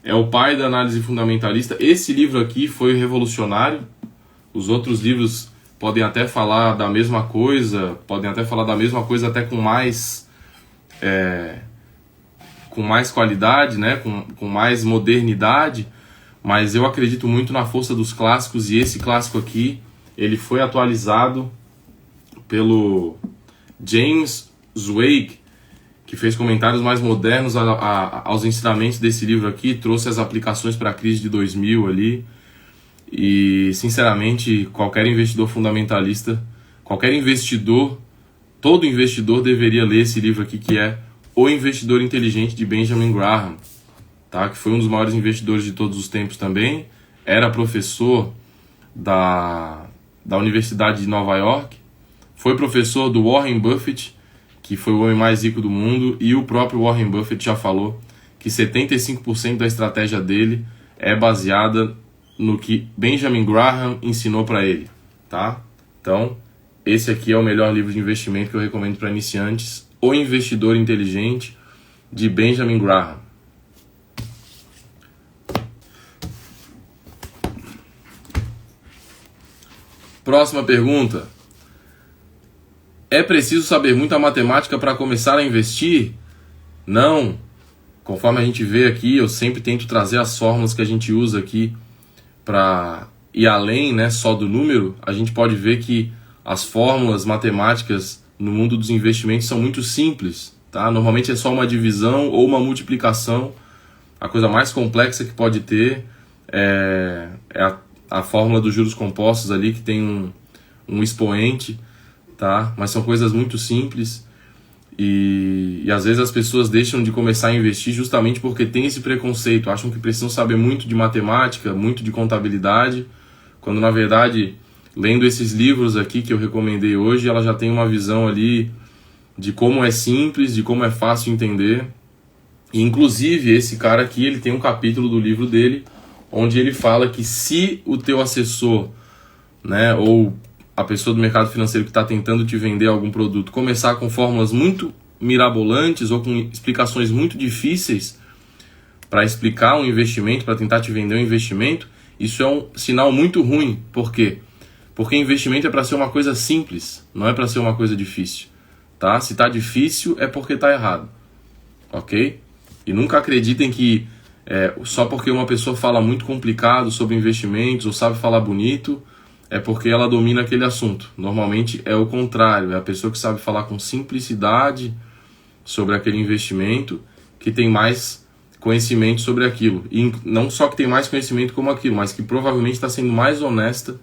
é o pai da análise fundamentalista. Esse livro aqui foi revolucionário. Os outros livros podem até falar da mesma coisa, até com mais qualidade, né? com mais modernidade, mas eu acredito muito na força dos clássicos, e esse clássico aqui, ele foi atualizado pelo James Zweig, que fez comentários mais modernos aos ensinamentos desse livro aqui, trouxe as aplicações para a crise de 2000 ali, e sinceramente qualquer investidor fundamentalista, todo investidor deveria ler esse livro aqui, que é O Investidor Inteligente, de Benjamin Graham, tá? Que foi um dos maiores investidores de todos os tempos também, era professor da Universidade de Nova York, foi professor do Warren Buffett, que foi o homem mais rico do mundo, e o próprio Warren Buffett já falou que 75% da estratégia dele é baseada no que Benjamin Graham ensinou para ele, tá? Então, esse aqui é o melhor livro de investimento que eu recomendo para iniciantes, O Investidor Inteligente, de Benjamin Graham. Próxima pergunta. É preciso saber muita matemática para começar a investir? Não. Conforme a gente vê aqui, eu sempre tento trazer as fórmulas que a gente usa aqui para ir além, né, só do número. A gente pode ver que as fórmulas matemáticas no mundo dos investimentos são muito simples, tá? Normalmente é só uma divisão ou uma multiplicação. A coisa mais complexa que pode ter é a fórmula dos juros compostos ali, que tem um expoente, tá? Mas são coisas muito simples e às vezes as pessoas deixam de começar a investir justamente porque tem esse preconceito, acham que precisam saber muito de matemática, muito de contabilidade, quando na verdade, lendo esses livros aqui que eu recomendei hoje, ela já tem uma visão ali de como é simples, de como é fácil entender. E inclusive esse cara aqui, ele tem um capítulo do livro dele onde ele fala que se o teu assessor, né, ou a pessoa do mercado financeiro que está tentando te vender algum produto começar com fórmulas muito mirabolantes ou com explicações muito difíceis para explicar um investimento, para tentar te vender um investimento, isso é um sinal muito ruim. Por quê? Porque investimento é para ser uma coisa simples, não é para ser uma coisa difícil, tá? Se está difícil é porque está errado, ok? E nunca acreditem que só porque uma pessoa fala muito complicado sobre investimentos ou sabe falar bonito, é porque ela domina aquele assunto. Normalmente é o contrário, é a pessoa que sabe falar com simplicidade sobre aquele investimento que tem mais conhecimento sobre aquilo. E não só que tem mais conhecimento como aquilo, mas que provavelmente está sendo mais honesta,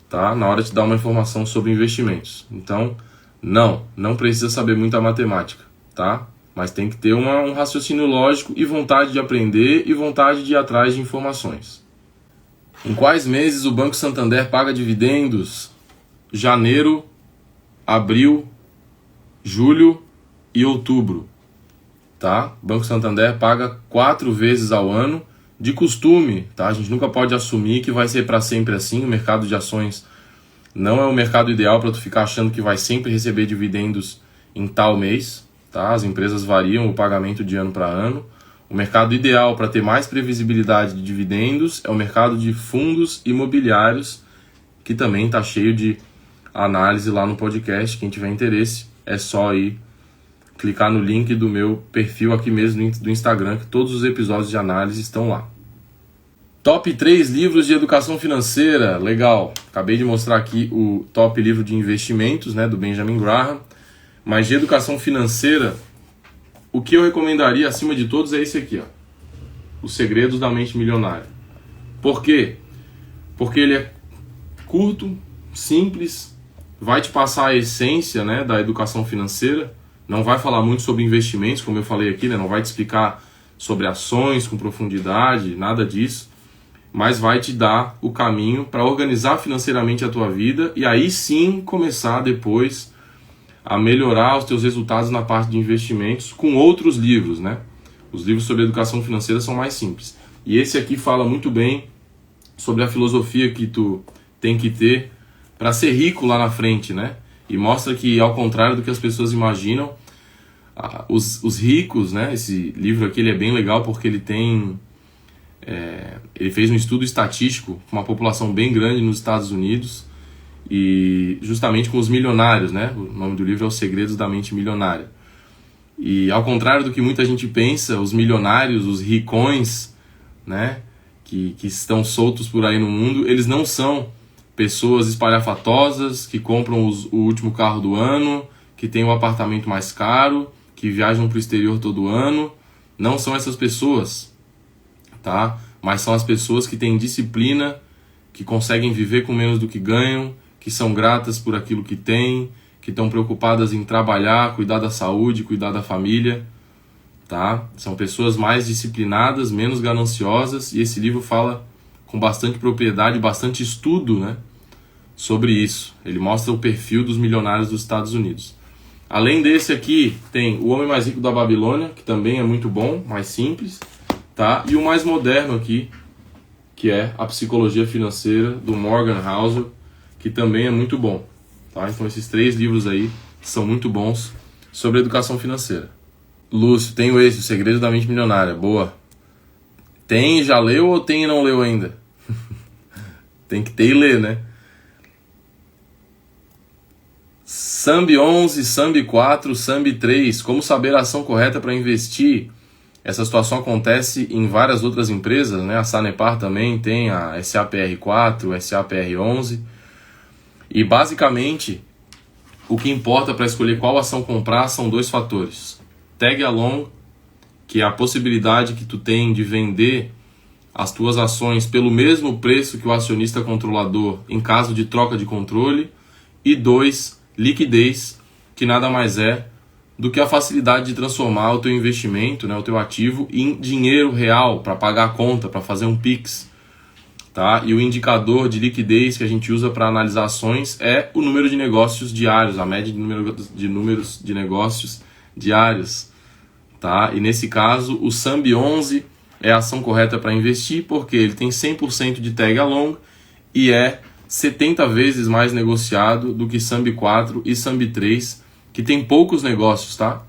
tá, na hora de dar uma informação sobre investimentos. Então, não precisa saber muita matemática, tá? Mas tem que ter um raciocínio lógico e vontade de aprender e vontade de ir atrás de informações. Em quais meses o Banco Santander paga dividendos? Janeiro, abril, julho e outubro. Tá? Banco Santander paga 4 vezes ao ano, de costume, tá? A gente nunca pode assumir que vai ser para sempre assim. O mercado de ações não é o mercado ideal para tu ficar achando que vai sempre receber dividendos em tal mês, tá? As empresas variam o pagamento de ano para ano. O mercado ideal para ter mais previsibilidade de dividendos é o mercado de fundos imobiliários, que também está cheio de análise lá no podcast. Quem tiver interesse é só ir clicar no link do meu perfil aqui mesmo do Instagram, que todos os episódios de análise estão lá. Top 3 livros de educação financeira. Legal. Acabei de mostrar aqui o top livro de investimentos, né, do Benjamin Graham. Mas de educação financeira, o que eu recomendaria acima de todos é esse aqui, ó. Os Segredos da Mente Milionária. Por quê? Porque ele é curto, simples, vai te passar a essência, né, da educação financeira. Não vai falar muito sobre investimentos, como eu falei aqui, né? Não vai te explicar sobre ações com profundidade, nada disso. Mas vai te dar o caminho para organizar financeiramente a tua vida e aí sim começar depois a melhorar os teus resultados na parte de investimentos com outros livros, né? Os livros sobre educação financeira são mais simples. E esse aqui fala muito bem sobre a filosofia que tu tem que ter para ser rico lá na frente, né? E mostra que, ao contrário do que as pessoas imaginam, os ricos, né? Esse livro aqui ele é bem legal porque ele tem... ele fez um estudo estatístico com uma população bem grande nos Estados Unidos e justamente com os milionários, né? O nome do livro é Os Segredos da Mente Milionária. E ao contrário do que muita gente pensa, os milionários, os ricões, né? Que estão soltos por aí no mundo, eles não são pessoas espalhafatosas, que compram o último carro do ano, que tem um apartamento mais caro, que viajam para o exterior todo ano. Não são essas pessoas, tá? Mas são as pessoas que têm disciplina, que conseguem viver com menos do que ganham, que são gratas por aquilo que têm, que estão preocupadas em trabalhar, cuidar da saúde, cuidar da família, tá? São pessoas mais disciplinadas, menos gananciosas, e esse livro fala com bastante propriedade, bastante estudo, né, sobre isso. Ele mostra o perfil dos milionários dos Estados Unidos. Além desse aqui, tem O Homem Mais Rico da Babilônia, que também é muito bom, mais simples, tá? E o mais moderno aqui, que é A Psicologia Financeira, do Morgan Housel, que também é muito bom, tá? Então esses 3 livros aí são muito bons sobre educação financeira. Lúcio, tenho esse, O Segredo da Mente Milionária. Boa. Tem, já leu ou tem e não leu ainda? Tem que ter e ler, né? Sambi 11, Sambi 4, Sambi 3. Como saber a ação correta para investir? Essa situação acontece em várias outras empresas, né? A Sanepar também tem a SAPR4, SAPR11. E basicamente, o que importa para escolher qual ação comprar são 2 fatores. Tag along, que é a possibilidade que tu tem de vender as tuas ações pelo mesmo preço que o acionista controlador em caso de troca de controle. E 2, liquidez, que nada mais é do que a facilidade de transformar o teu investimento, né, o teu ativo, em dinheiro real para pagar a conta, para fazer um Pix. Tá? E o indicador de liquidez que a gente usa para analisar ações é o número de negócios diários, a média de números de negócios diários. Tá? E nesse caso, o Sambi 11 é a ação correta para investir, porque ele tem 100% de tag along e é 70 vezes mais negociado do que Sambi 4 e Sambi 3, que tem poucos negócios, tá?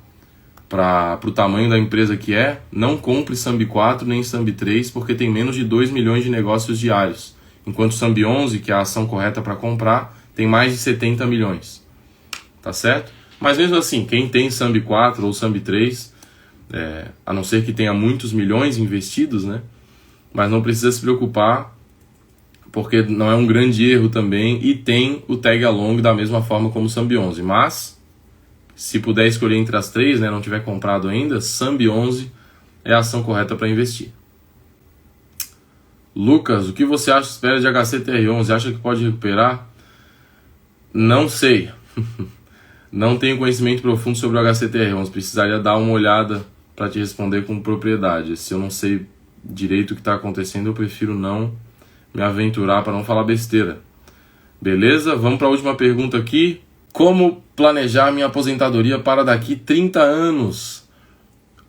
Para o tamanho da empresa que é, não compre Sambi 4 nem Sambi 3, porque tem menos de 2 milhões de negócios diários. Enquanto Sambi 11, que é a ação correta para comprar, tem mais de 70 milhões. Tá certo? Mas mesmo assim, quem tem Sambi 4 ou Sambi 3, a não ser que tenha muitos milhões investidos, né? Mas não precisa se preocupar, porque não é um grande erro também, e tem o tag along da mesma forma como o Sambi 11. Mas, se puder escolher entre as 3, né, não tiver comprado ainda, Sambi 11 é a ação correta para investir. Lucas, o que você espera de HCTR11? Acha que pode recuperar? Não sei. Não tenho conhecimento profundo sobre o HCTR11. Precisaria dar uma olhada para te responder com propriedade. Se eu não sei direito o que está acontecendo, eu prefiro não me aventurar para não falar besteira. Beleza? Vamos para a última pergunta aqui. Como planejar minha aposentadoria para daqui 30 anos?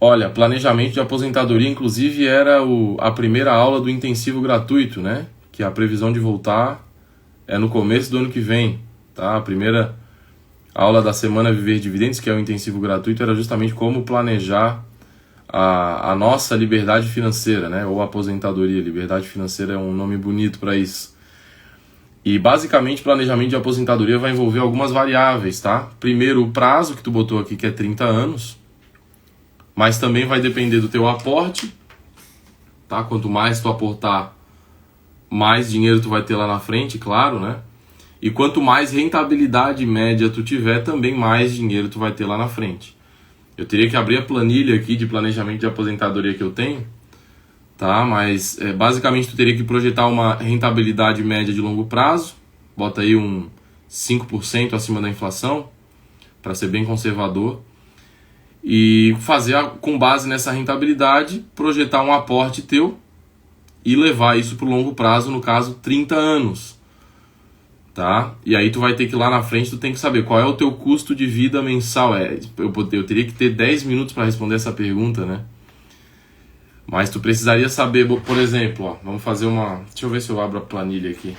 Olha, planejamento de aposentadoria, inclusive, era a primeira aula do intensivo gratuito, né? Que a previsão de voltar é no começo do ano que vem, tá? A primeira aula da semana Viver Dividendos, que é o intensivo gratuito, era justamente como planejar a nossa liberdade financeira, né? Ou aposentadoria. Liberdade financeira é um nome bonito para isso. E basicamente planejamento de aposentadoria vai envolver algumas variáveis, tá? Primeiro, o prazo que tu botou aqui, que é 30 anos, mas também vai depender do teu aporte, tá? Quanto mais tu aportar, mais dinheiro tu vai ter lá na frente, claro, né? E quanto mais rentabilidade média tu tiver, também mais dinheiro tu vai ter lá na frente. Eu teria que abrir a planilha aqui de planejamento de aposentadoria que eu tenho, tá? Mas basicamente tu teria que projetar uma rentabilidade média de longo prazo, bota aí um 5% acima da inflação, para ser bem conservador, e fazer, com base nessa rentabilidade, projetar um aporte teu e levar isso para o longo prazo, no caso 30 anos. Tá? E aí tu vai ter que lá na frente, tu tem que saber qual é o teu custo de vida mensal. Eu teria que ter 10 minutos para responder essa pergunta, né? Mas tu precisaria saber, por exemplo, ó, vamos fazer uma... Deixa eu ver se eu abro a planilha aqui.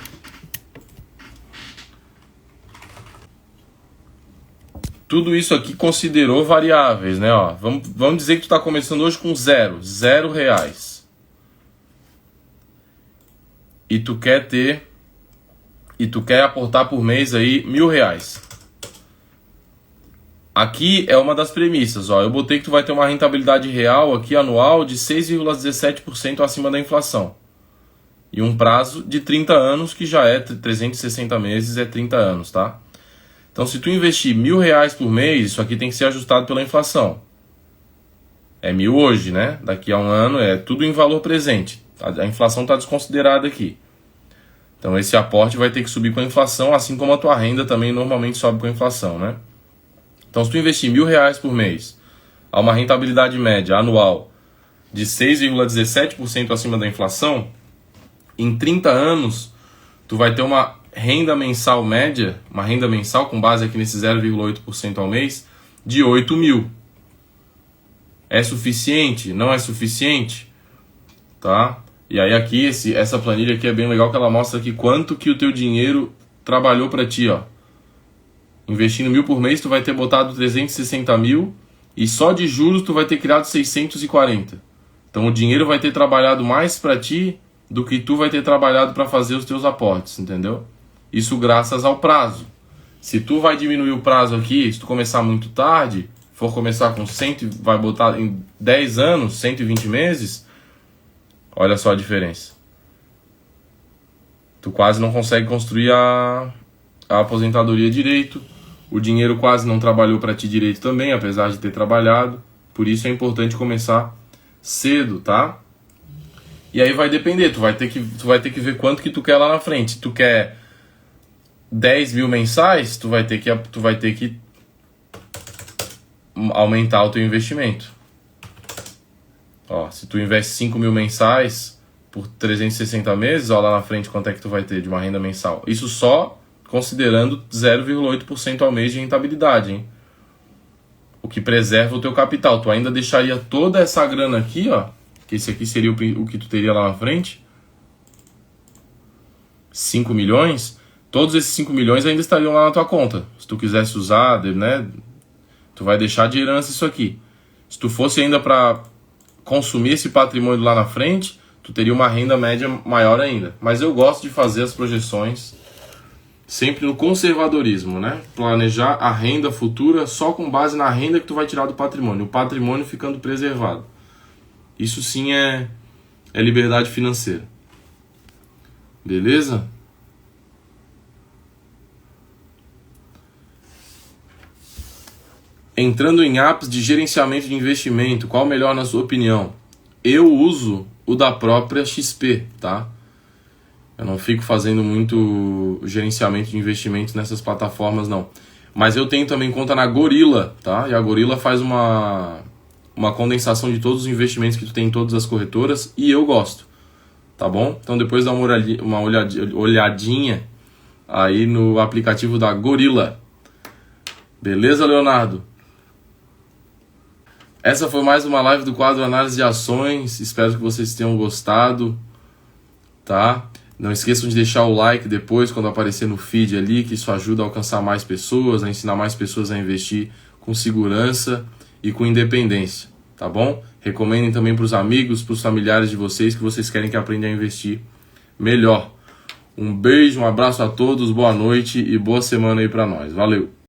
Tudo isso aqui considerou variáveis, né? Ó, vamos dizer que tu está começando hoje com zero reais. E tu quer aportar por mês aí R$1.000. Aqui é uma das premissas, ó. Eu botei que tu vai ter uma rentabilidade real aqui anual de 6,17% acima da inflação. E um prazo de 30 anos, que já é 360 meses, é 30 anos, tá? Então, se tu investir R$1.000 por mês, isso aqui tem que ser ajustado pela inflação. É 1.000 hoje, né? Daqui a um ano é tudo em valor presente. A inflação está desconsiderada aqui. Então esse aporte vai ter que subir com a inflação, assim como a tua renda também normalmente sobe com a inflação, né? Então se tu investir R$1.000 por mês, a uma rentabilidade média anual de 6,17% acima da inflação, em 30 anos tu vai ter uma renda mensal média, uma renda mensal com base aqui nesse 0,8% ao mês, de 8.000. É suficiente? Não é suficiente? Tá? E aí aqui, essa planilha aqui é bem legal, que ela mostra aqui quanto que o teu dinheiro trabalhou para ti, ó. Investindo 1.000 por mês, tu vai ter botado 360 mil e só de juros tu vai ter criado 640. Então o dinheiro vai ter trabalhado mais para ti do que tu vai ter trabalhado para fazer os teus aportes, entendeu? Isso graças ao prazo. Se tu vai diminuir o prazo aqui, se tu começar muito tarde, for começar com 100, vai botar em 10 anos, 120 meses... Olha só a diferença. Tu quase não consegue construir a aposentadoria direito. O dinheiro quase não trabalhou para ti direito também, apesar de ter trabalhado. Por isso é importante começar cedo, tá? E aí vai depender. Tu vai ter que ver quanto que tu quer lá na frente. Se tu quer 10 mil mensais, tu vai ter que aumentar o teu investimento. Ó, se tu investe 5 mil mensais por 360 meses, ó lá na frente quanto é que tu vai ter de uma renda mensal. Isso só considerando 0,8% ao mês de rentabilidade, hein? O que preserva o teu capital. Tu ainda deixaria toda essa grana aqui, ó, que esse aqui seria o que tu teria lá na frente, 5 milhões, todos esses 5 milhões ainda estariam lá na tua conta. Se tu quisesse usar, né, tu vai deixar de herança isso aqui. Se tu fosse ainda para consumir esse patrimônio lá na frente, tu teria uma renda média maior ainda. Mas eu gosto de fazer as projeções sempre no conservadorismo, né? Planejar a renda futura só com base na renda que tu vai tirar do patrimônio. O patrimônio ficando preservado. Isso sim é liberdade financeira. Beleza? Entrando em apps de gerenciamento de investimento, qual o melhor na sua opinião? Eu uso o da própria XP, tá? Eu não fico fazendo muito gerenciamento de investimentos nessas plataformas, não. Mas eu tenho também conta na Gorilla, tá? E a Gorilla faz uma condensação de todos os investimentos que tu tem em todas as corretoras e eu gosto, tá bom? Então depois dá uma olhadinha aí no aplicativo da Gorilla. Beleza, Leonardo? Essa foi mais uma live do quadro Análise de Ações. Espero que vocês tenham gostado, tá? Não esqueçam de deixar o like depois, quando aparecer no feed ali, que isso ajuda a alcançar mais pessoas, a ensinar mais pessoas a investir com segurança e com independência, tá bom? Recomendem também para os amigos, para os familiares de vocês, que vocês querem que aprendam a investir melhor. Um beijo, um abraço a todos, boa noite e boa semana aí para nós. Valeu!